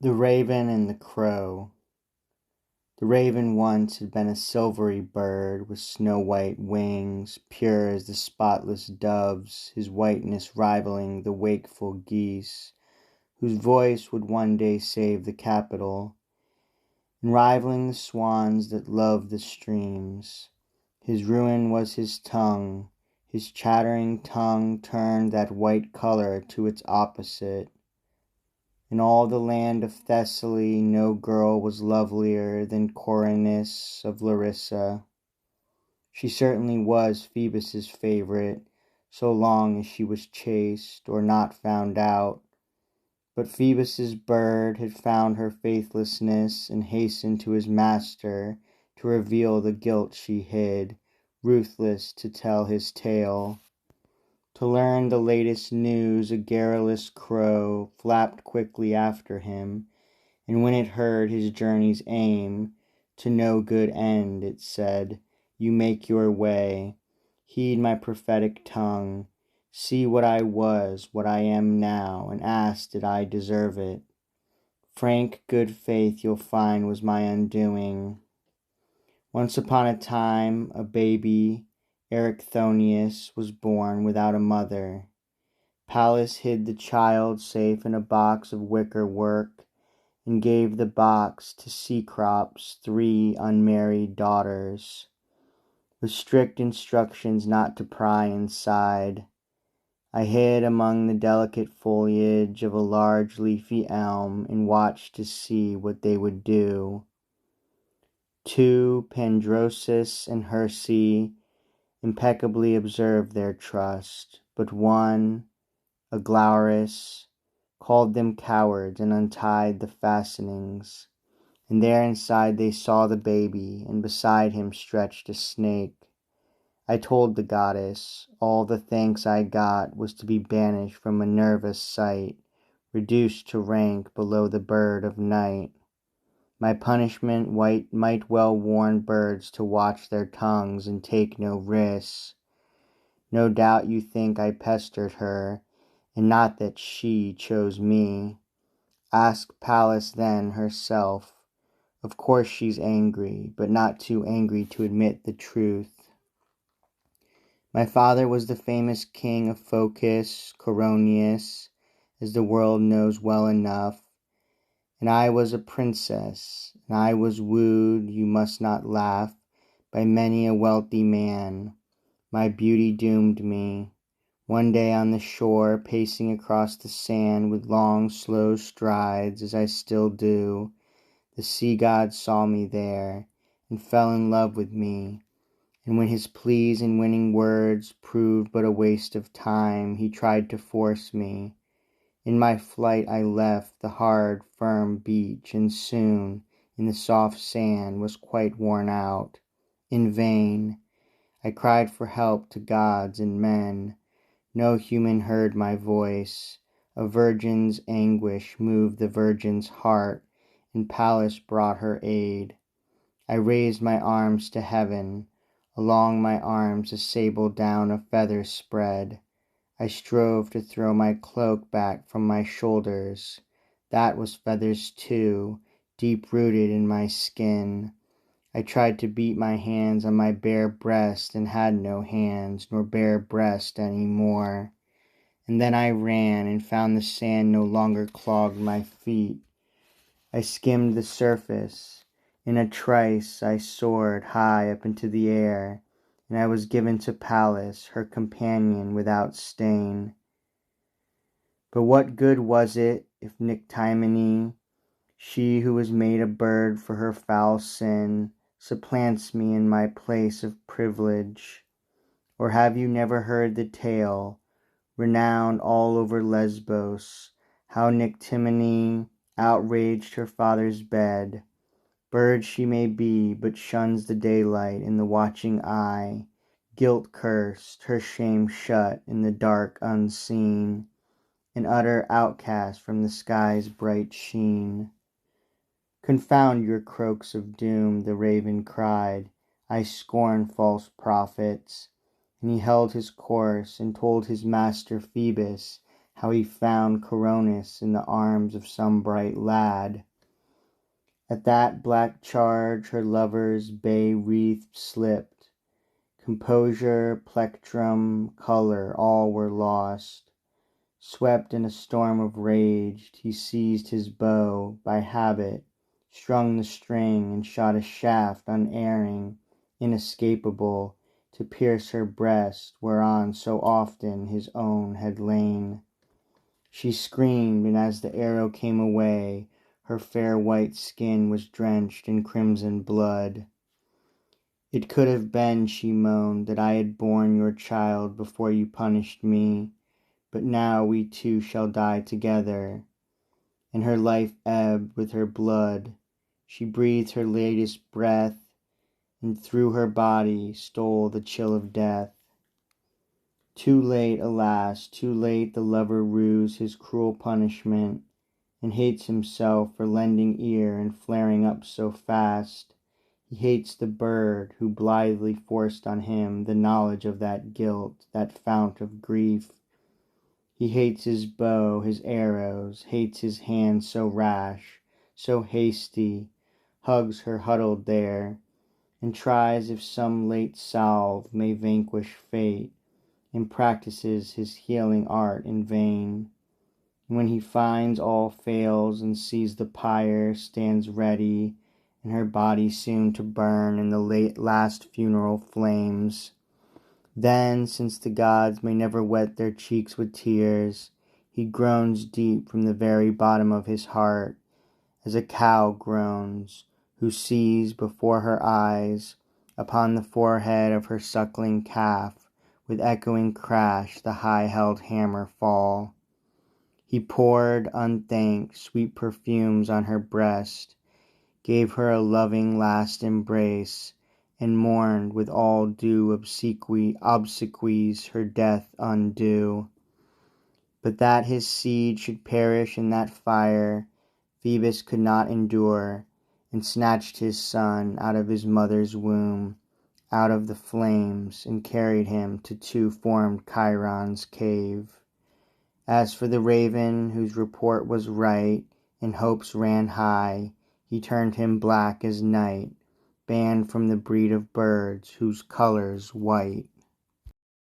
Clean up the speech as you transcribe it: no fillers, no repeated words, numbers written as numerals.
The Raven and the Crow. The raven once had been a silvery bird with snow-white wings, pure as the spotless doves, his whiteness rivaling the wakeful geese, whose voice would one day save the capital, and rivaling the swans that love the streams. His ruin was his tongue. His chattering tongue turned that white color to its opposite. In all the land of Thessaly no girl was lovelier than Coronis of Larissa. She certainly was Phoebus's favorite, so long as she was chaste or not found out. But Phoebus's bird had found her faithlessness and hastened to his master to reveal the guilt she hid, ruthless to tell his tale. To learn the latest news, a garrulous crow flapped quickly after him, and when it heard his journey's aim, to no good end, it said, "You make your way. Heed my prophetic tongue. See what I was, what I am now, and ask did I deserve it. Frank good faith you'll find was my undoing. Once upon a time, a baby, Erichthonius, was born without a mother. Pallas hid the child safe in a box of wicker work, and gave the box to Cecrops' 3 unmarried daughters, with strict instructions not to pry inside. I hid among the delicate foliage of a large leafy elm and watched to see what they would do. 2, Pandrosus and Herse, impeccably observed their trust, but one, Aglaurus, called them cowards and untied the fastenings. And there inside they saw the baby, and beside him stretched a snake. I told the goddess all the thanks I got was to be banished from Minerva's sight, reduced to rank below the bird of night. My punishment might well warn birds to watch their tongues and take no risks. No doubt you think I pestered her, and not that she chose me. Ask Pallas then herself. Of course she's angry, but not too angry to admit the truth. My father was the famous king of Phocis, Coronius, as the world knows well enough, and I was a princess, and I was wooed, you must not laugh, by many a wealthy man. My beauty doomed me. One day on the shore, pacing across the sand with long, slow strides, as I still do, the sea god saw me there, and fell in love with me. And when his pleas and winning words proved but a waste of time, he tried to force me. In my flight I left the hard, firm beach, and soon, in the soft sand, was quite worn out. In vain. I cried for help to gods and men. No human heard my voice. A virgin's anguish moved the virgin's heart, and Pallas brought her aid. I raised my arms to heaven. Along my arms a sable down of feathers spread. I strove to throw my cloak back from my shoulders. That was feathers too, deep-rooted in my skin. I tried to beat my hands on my bare breast and had no hands nor bare breast any more. And then I ran and found the sand no longer clogged my feet. I skimmed the surface. In a trice I soared high up into the air, and I was given to Pallas, her companion without stain. But what good was it if Nyctimene, she who was made a bird for her foul sin, supplants me in my place of privilege? Or have you never heard the tale, renowned all over Lesbos, how Nyctimene outraged her father's bed? Bird she may be, but shuns the daylight and the watching eye, guilt cursed, her shame shut in the dark unseen, an utter outcast from the sky's bright sheen. Confound your croaks of doom, the raven cried, I scorn false prophets. And he held his course, and told his master Phoebus how he found Coronis in the arms of some bright lad. At that black charge her lover's bay wreath slipped. Composure, plectrum, colour, all were lost. Swept in a storm of rage, he seized his bow by habit, strung the string, and shot a shaft unerring, inescapable, to pierce her breast, whereon so often his own had lain. She screamed, and as the arrow came away, her fair white skin was drenched in crimson blood. It could have been, she moaned, that I had borne your child before you punished me, but now we two shall die together. And her life ebbed with her blood. She breathed her latest breath, and through her body stole the chill of death. Too late, alas, too late the lover rues his cruel punishment, and hates himself for lending ear and flaring up so fast. He hates the bird who blithely forced on him the knowledge of that guilt, that fount of grief. He hates his bow, his arrows, hates his hand so rash, so hasty, hugs her huddled there, and tries if some late salve may vanquish fate, and practices his healing art in vain. And when he finds all fails and sees the pyre stands ready, and her body soon to burn in the last funeral flames, then, since the gods may never wet their cheeks with tears, he groans deep from the very bottom of his heart, as a cow groans, who sees before her eyes, upon the forehead of her suckling calf, with echoing crash the high-held hammer fall. He poured, unthanked, sweet perfumes on her breast, gave her a loving last embrace, and mourned with all due obsequies her death undue. But that his seed should perish in that fire, Phoebus could not endure, and snatched his son out of his mother's womb, out of the flames, and carried him to two-formed Chiron's cave. As for the raven, whose report was right, and hopes ran high, he turned him black as night, banned from the breed of birds whose colour's white.